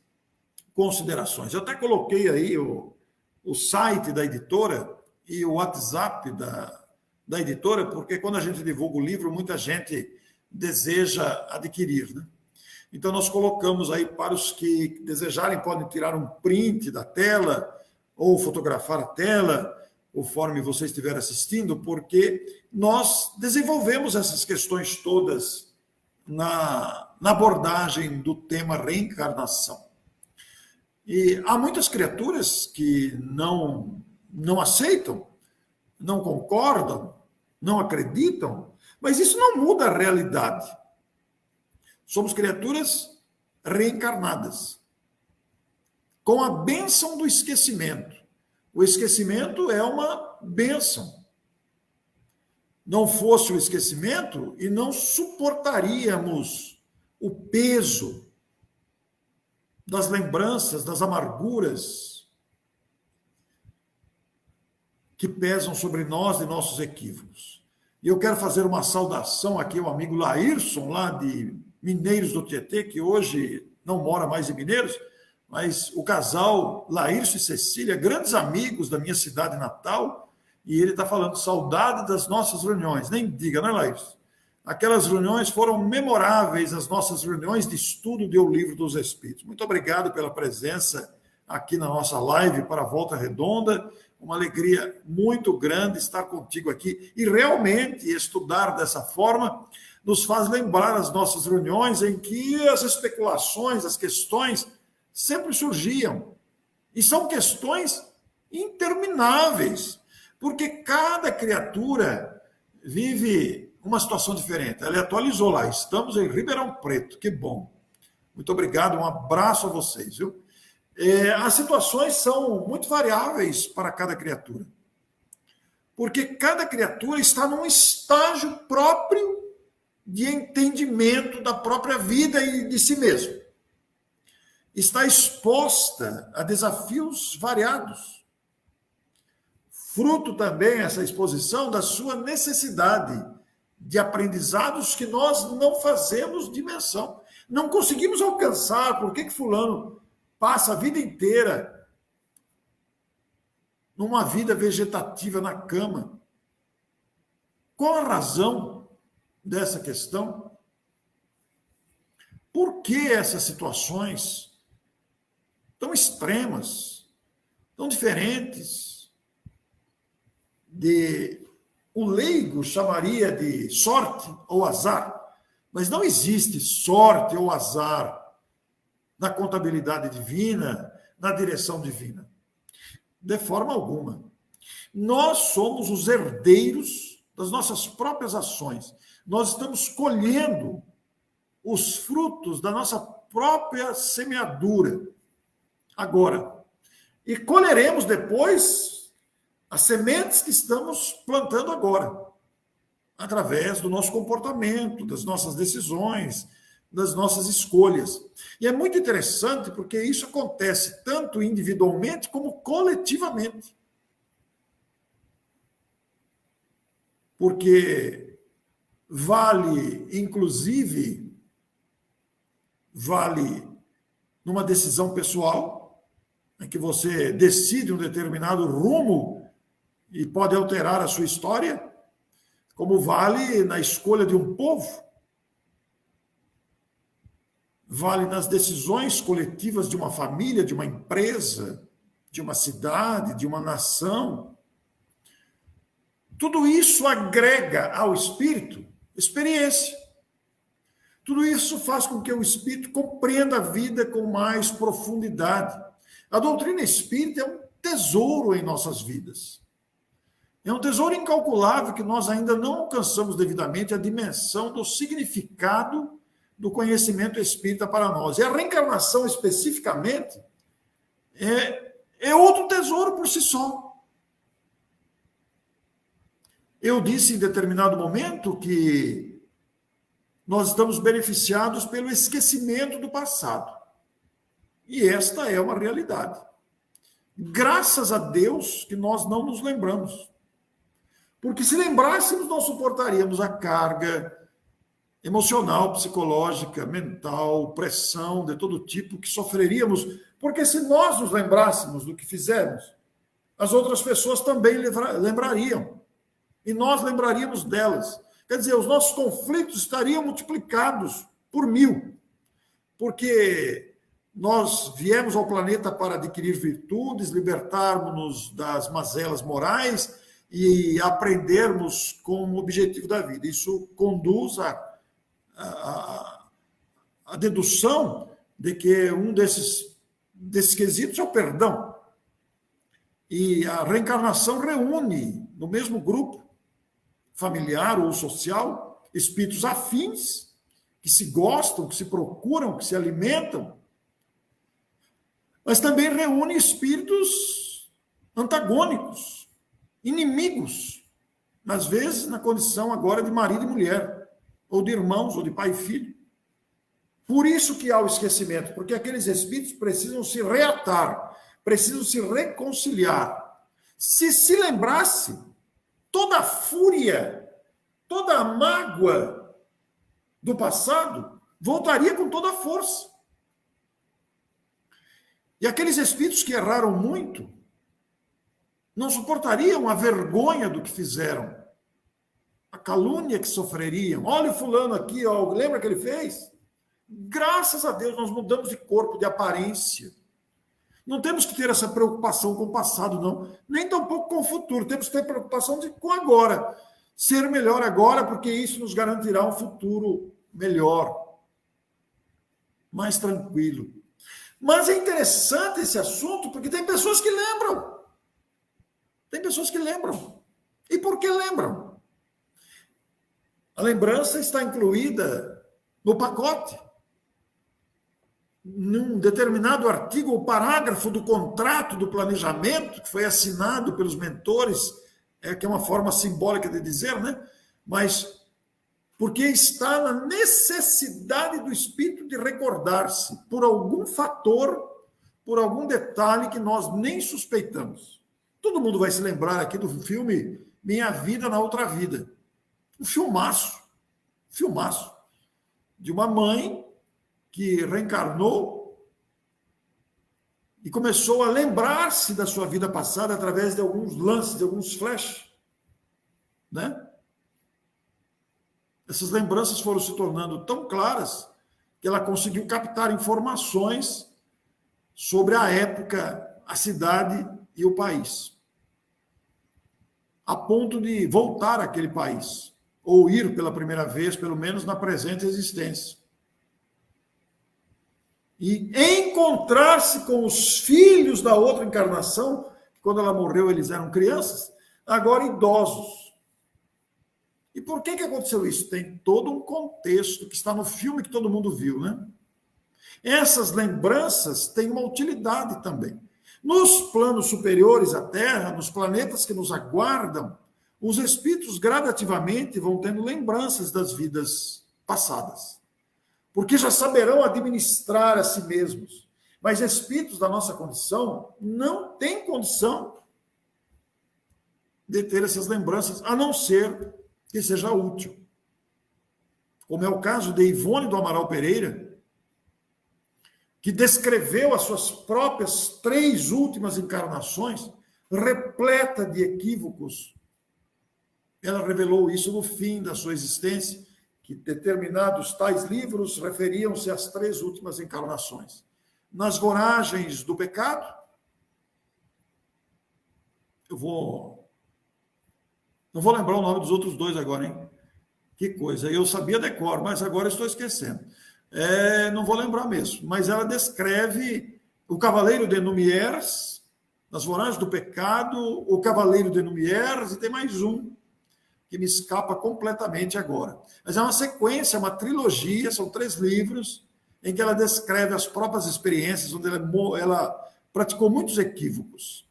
considerações. Eu até coloquei aí o site da editora e o WhatsApp da editora, porque quando a gente divulga o livro, muita gente deseja adquirir, né? Então, nós colocamos aí para os que desejarem, podem tirar um print da tela ou fotografar a tela, conforme você estiver assistindo, porque nós desenvolvemos essas questões todas na abordagem do tema reencarnação. E há muitas criaturas que não aceitam, não concordam, não acreditam, mas isso não muda a realidade. Somos criaturas reencarnadas, com a bênção do esquecimento. O esquecimento é uma bênção. Não fosse o esquecimento, e não suportaríamos o peso das lembranças, das amarguras que pesam sobre nós e nossos equívocos. E eu quero fazer uma saudação aqui ao amigo Laírson, lá de Mineiros do Tietê, que hoje não mora mais em Mineiros, mas o casal Laírson e Cecília, grandes amigos da minha cidade natal, e ele está falando saudade das nossas reuniões. Nem diga, né, Laírson? Aquelas reuniões foram memoráveis, as nossas reuniões de estudo do Livro dos Espíritos. Muito obrigado pela presença aqui na nossa live para a Volta Redonda. Uma alegria muito grande estar contigo aqui. E realmente estudar dessa forma nos faz lembrar as nossas reuniões em que as especulações, as questões sempre surgiam. E são questões intermináveis, porque cada criatura vive uma situação diferente. Ela atualizou lá, estamos em Ribeirão Preto, que bom. Muito obrigado, um abraço a vocês, viu? As situações são muito variáveis para cada criatura, porque cada criatura está num estágio próprio de entendimento da própria vida e de si mesmo. Está exposta a desafios variados. Fruto também essa exposição da sua necessidade de aprendizados que nós não fazemos dimensão. Não conseguimos alcançar. Por que fulano passa a vida inteira numa vida vegetativa na cama? Qual a razão dessa questão? Por que essas situações tão extremas, tão diferentes, o leigo chamaria de sorte ou azar, mas não existe sorte ou azar na contabilidade divina, na direção divina, de forma alguma. Nós somos os herdeiros das nossas próprias ações. Nós estamos colhendo os frutos da nossa própria semeadura agora. E colheremos depois as sementes que estamos plantando agora, através do nosso comportamento, das nossas decisões, das nossas escolhas. E é muito interessante porque isso acontece tanto individualmente como coletivamente. Porque inclusive, vale numa decisão pessoal, em que você decide um determinado rumo e pode alterar a sua história, como vale na escolha de um povo, vale nas decisões coletivas de uma família, de uma empresa, de uma cidade, de uma nação. Tudo isso agrega ao espírito experiência. Tudo isso faz com que o espírito compreenda a vida com mais profundidade. A doutrina espírita é um tesouro em nossas vidas. É um tesouro incalculável que nós ainda não alcançamos devidamente a dimensão do significado do conhecimento espírita para nós. E a reencarnação, especificamente, é outro tesouro por si só. Eu disse em determinado momento que nós estamos beneficiados pelo esquecimento do passado. E esta é uma realidade. Graças a Deus que nós não nos lembramos. Porque se lembrássemos, não suportaríamos a carga emocional, psicológica, mental, pressão de todo tipo que sofreríamos. Porque se nós nos lembrássemos do que fizemos, as outras pessoas também lembrariam. E nós lembraríamos delas. Quer dizer, os nossos conflitos estariam multiplicados por 1000. Porque nós viemos ao planeta para adquirir virtudes, libertarmos-nos das mazelas morais e aprendermos com o objetivo da vida. Isso conduz à dedução de que um desses quesitos é o perdão. E a reencarnação reúne no mesmo grupo familiar ou social espíritos afins, que se gostam, que se procuram, que se alimentam, mas também reúne espíritos antagônicos, inimigos, às vezes na condição agora de marido e mulher, ou de irmãos, ou de pai e filho. Por isso que há o esquecimento, porque aqueles espíritos precisam se reatar, precisam se reconciliar. Se lembrasse, toda a fúria, toda a mágoa do passado voltaria com toda a força. E aqueles espíritos que erraram muito não suportariam a vergonha do que fizeram, a calúnia que sofreriam. Olha o fulano aqui, ó, lembra que ele fez? Graças a Deus nós mudamos de corpo, de aparência. Não temos que ter essa preocupação com o passado, não. Nem tampouco com o futuro. Temos que ter preocupação com agora. Ser melhor agora, porque isso nos garantirá um futuro melhor, mais tranquilo. Mas é interessante esse assunto, porque tem pessoas que lembram. Tem pessoas que lembram. E por que lembram? A lembrança está incluída no pacote. Num determinado artigo ou parágrafo do contrato do planejamento, que foi assinado pelos mentores, que é uma forma simbólica de dizer, né? Mas porque está na necessidade do espírito de recordar-se por algum fator, por algum detalhe que nós nem suspeitamos. Todo mundo vai se lembrar aqui do filme Minha Vida na Outra Vida. Um filmaço, de uma mãe que reencarnou e começou a lembrar-se da sua vida passada através de alguns lances, de alguns flashes, né? Essas lembranças foram se tornando tão claras que ela conseguiu captar informações sobre a época, a cidade e o país, a ponto de voltar àquele país, ou ir pela primeira vez, pelo menos na presente existência, e encontrar-se com os filhos da outra encarnação, que quando ela morreu eles eram crianças, agora idosos. E por que aconteceu isso? Tem todo um contexto que está no filme que todo mundo viu, né? Essas lembranças têm uma utilidade também. Nos planos superiores à Terra, nos planetas que nos aguardam, os espíritos gradativamente vão tendo lembranças das vidas passadas, porque já saberão administrar a si mesmos. Mas espíritos da nossa condição não têm condição de ter essas lembranças, a não ser que seja útil. Como é o caso de Ivone do Amaral Pereira, que descreveu as suas próprias 3 últimas encarnações, repleta de equívocos. Ela revelou isso no fim da sua existência, que determinados tais livros referiam-se às 3 últimas encarnações. Nas voragens do pecado, não vou lembrar o nome dos outros 2 agora, hein? Que coisa, eu sabia decor, mas agora estou esquecendo. Não vou lembrar mesmo, mas ela descreve o Cavaleiro de Numieres, nas voragens do pecado, o Cavaleiro de Numieres, e tem mais um, que me escapa completamente agora. Mas é uma sequência, uma trilogia, são 3 livros, em que ela descreve as próprias experiências, onde ela praticou muitos equívocos.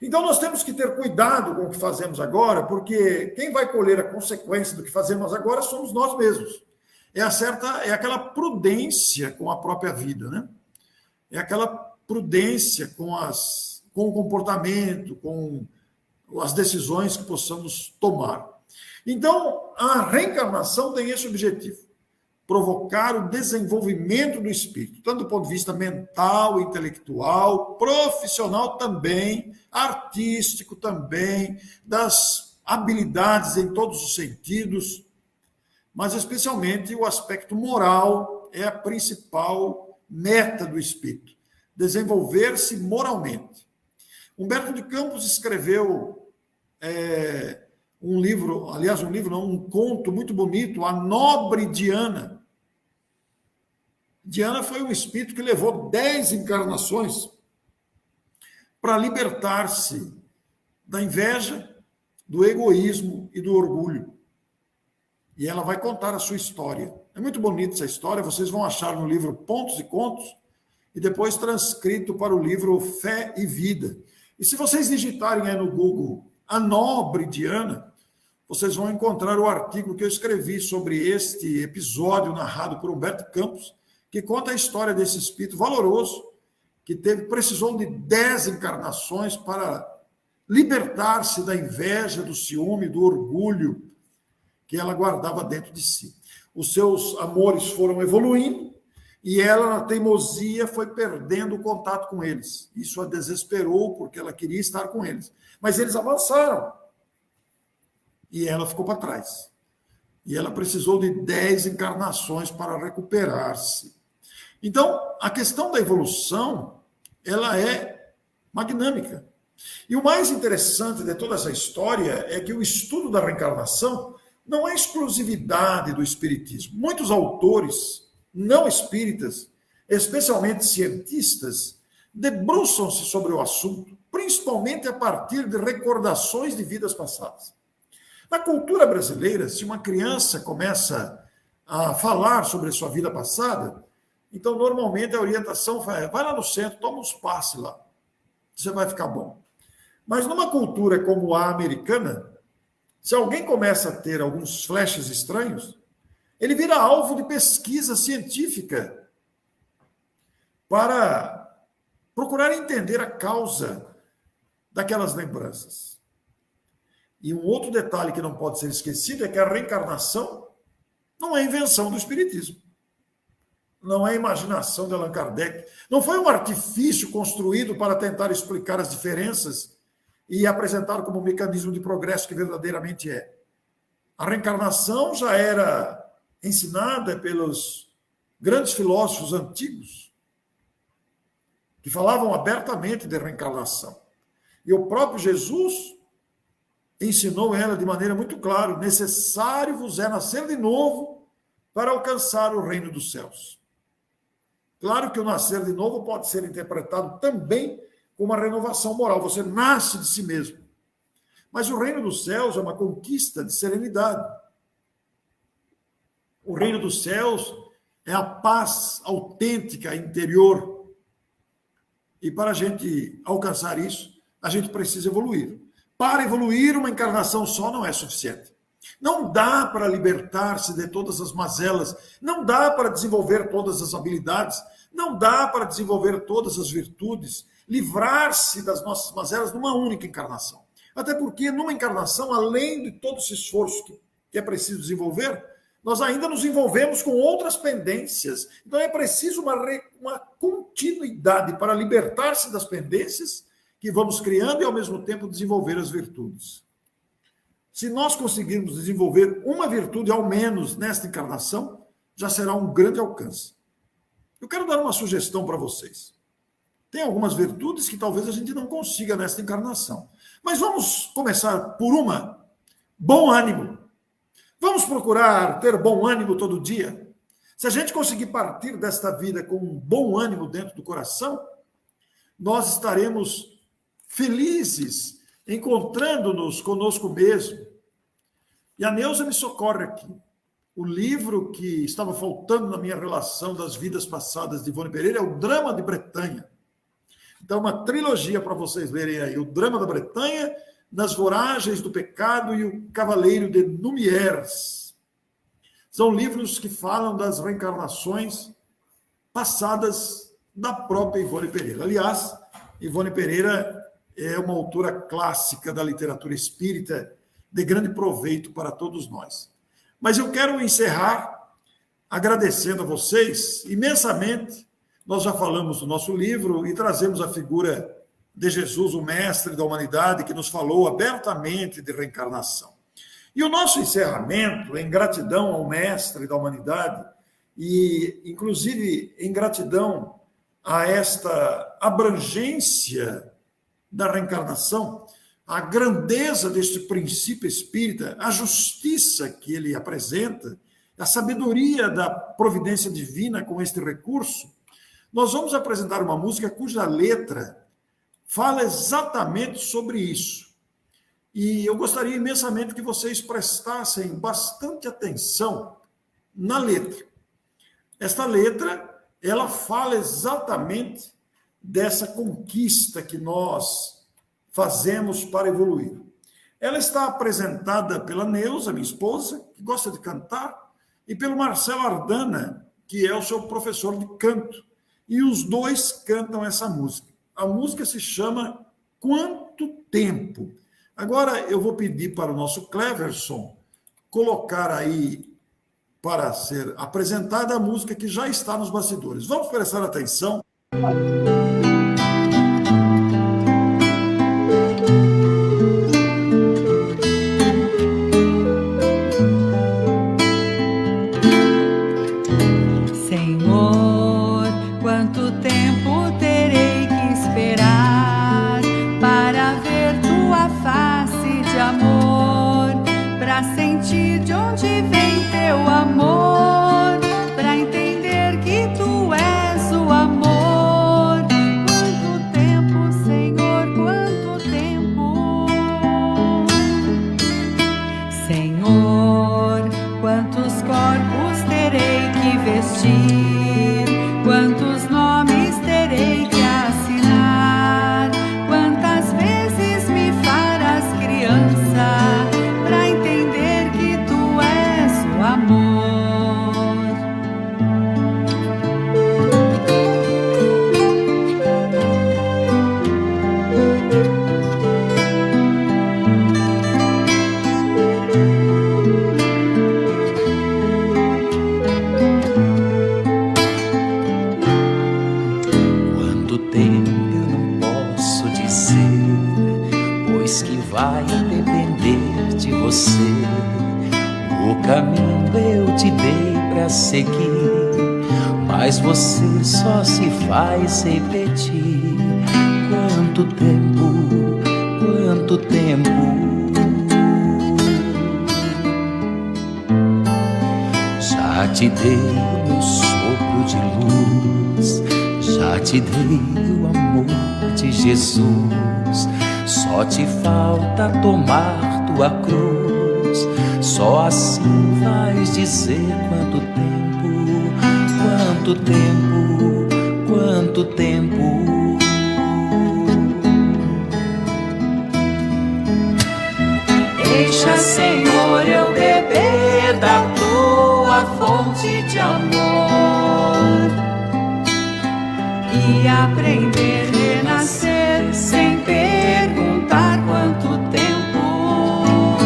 Então, nós temos que ter cuidado com o que fazemos agora, porque quem vai colher a consequência do que fazemos agora somos nós mesmos. É aquela prudência com a própria vida, né? É aquela prudência com o comportamento, com as decisões que possamos tomar. Então, a reencarnação tem esse objetivo: provocar o desenvolvimento do espírito, tanto do ponto de vista mental, intelectual, profissional também, artístico também, das habilidades em todos os sentidos, mas especialmente o aspecto moral é a principal meta do espírito, desenvolver-se moralmente. Humberto de Campos escreveu um conto muito bonito, A Nobre Diana. Diana foi um espírito que levou 10 encarnações para libertar-se da inveja, do egoísmo e do orgulho. E ela vai contar a sua história. É muito bonita essa história, vocês vão achar no livro Pontos e Contos, e depois transcrito para o livro Fé e Vida. E se vocês digitarem aí no Google A Nobre Diana, vocês vão encontrar o artigo que eu escrevi sobre este episódio narrado por Humberto Campos, que conta a história desse espírito valoroso, que precisou de 10 encarnações para libertar-se da inveja, do ciúme, do orgulho que ela guardava dentro de si. Os seus amores foram evoluindo e ela, na teimosia, foi perdendo o contato com eles. Isso a desesperou, porque ela queria estar com eles. Mas eles avançaram. E ela ficou para trás. E ela precisou de 10 encarnações para recuperar-se. Então, a questão da evolução, ela é magnâmica. E o mais interessante de toda essa história é que o estudo da reencarnação não é exclusividade do espiritismo. Muitos autores não espíritas, especialmente cientistas, debruçam-se sobre o assunto, principalmente a partir de recordações de vidas passadas. Na cultura brasileira, se uma criança começa a falar sobre a sua vida passada, então normalmente a orientação vai lá no centro, toma uns passes lá, você vai ficar bom. Mas numa cultura como a americana, se alguém começa a ter alguns flashes estranhos, ele vira alvo de pesquisa científica para procurar entender a causa daquelas lembranças. E um outro detalhe que não pode ser esquecido é que a reencarnação não é invenção do espiritismo. Não é imaginação de Allan Kardec. Não foi um artifício construído para tentar explicar as diferenças e apresentar como um mecanismo de progresso que verdadeiramente é. A reencarnação já era ensinada pelos grandes filósofos antigos. que falavam abertamente de reencarnação. E o próprio Jesus ensinou ela de maneira muito clara: necessário vos é nascer de novo para alcançar o reino dos céus. Claro que o nascer de novo pode ser interpretado também como uma renovação moral. Você nasce de si mesmo. Mas o reino dos céus é uma conquista de serenidade. O reino dos céus é a paz autêntica interior. E para a gente alcançar isso, a gente precisa evoluir. Para evoluir, uma encarnação só não é suficiente. Não dá para libertar-se de todas as mazelas, não dá para desenvolver todas as habilidades, não dá para desenvolver todas as virtudes, livrar-se das nossas mazelas numa única encarnação. Até porque numa encarnação, além de todo esse esforço que é preciso desenvolver, nós ainda nos envolvemos com outras pendências. Então é preciso uma continuidade para libertar-se das pendências que vamos criando e ao mesmo tempo desenvolver as virtudes. Se nós conseguirmos desenvolver uma virtude ao menos nesta encarnação, já será um grande alcance. Eu quero dar uma sugestão para vocês. Tem algumas virtudes que talvez a gente não consiga nesta encarnação. Mas vamos começar por uma: bom ânimo. Vamos procurar ter bom ânimo todo dia. Se a gente conseguir partir desta vida com um bom ânimo dentro do coração, nós estaremos felizes, encontrando-nos conosco mesmo. E a Neuza me socorre aqui. O livro que estava faltando na minha relação das vidas passadas de Ivone Pereira é o Drama de Bretanha. Então, uma trilogia para vocês lerem aí: o Drama da Bretanha, Nas Voragens do Pecado e o Cavaleiro de Numieres. São livros que falam das reencarnações passadas da própria Ivone Pereira. Aliás, Ivone Pereira é uma autora clássica da literatura espírita, de grande proveito para todos nós. Mas eu quero encerrar agradecendo a vocês imensamente. Nós já falamos do nosso livro e trazemos a figura de Jesus, o mestre da humanidade, que nos falou abertamente de reencarnação. E o nosso encerramento, em gratidão ao mestre da humanidade, e inclusive em gratidão a esta abrangência da reencarnação, a grandeza deste princípio espírita, a justiça que ele apresenta, a sabedoria da providência divina com este recurso, nós vamos apresentar uma música cuja letra fala exatamente sobre isso. E eu gostaria imensamente que vocês prestassem bastante atenção na letra. Esta letra, ela fala exatamente dessa conquista que nós fazemos para evoluir. Ela está apresentada pela Neuza, minha esposa, que gosta de cantar, e pelo Marcelo Ardana, que é o seu professor de canto. E os dois cantam essa música. A música se chama Quanto Tempo. Agora eu vou pedir para o nosso Cleverson colocar aí para ser apresentada a música que já está nos bastidores. Vamos prestar atenção. Sentir de onde vem teu amor, para entender que tu és o amor. Quanto tempo, Senhor, quanto tempo. Senhor, quantos corpos terei que vestir, quantos nomes terei que assinar, quantas vezes me farás criança, para entender que tu és o amor. Quanto tempo eu não posso dizer, pois que vai depender de você. O caminho eu te dei pra seguir, mas você só se faz repetir. Quanto tempo, quanto tempo. Já te dei o meu sopro de luz, já te dei o amor de Jesus. Só te falta tomar tua cruz, só assim vais dizer quanto tempo, quanto tempo, quanto tempo. Deixa, Senhor, eu beber da tua fonte de amor e aprender a renascer sem perguntar quanto tempo.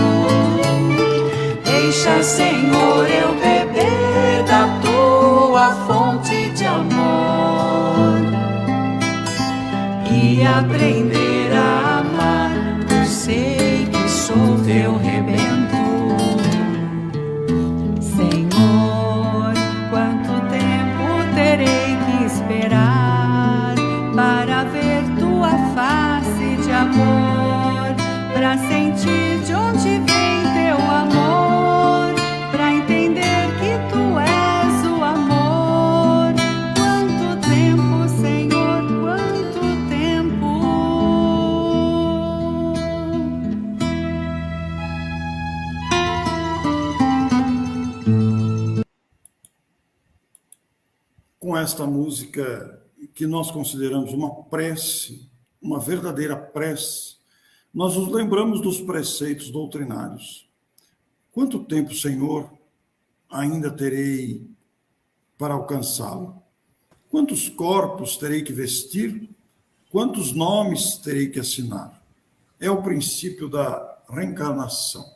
Deixa, Senhor, eu beber da tua fonte de amor e aprender a amar. Eu sei que sou teu rebento. Senhor, quanto tempo terei que esperar para ver tua face de amor, para sentir de onde vem teu amor, para entender que tu és o amor. Quanto tempo, Senhor, quanto tempo. Com esta música, que nós consideramos uma prece, uma verdadeira prece, nós nos lembramos dos preceitos doutrinários. Quanto tempo, Senhor, ainda terei para alcançá-lo? Quantos corpos terei que vestir? Quantos nomes terei que assinar? É o princípio da reencarnação.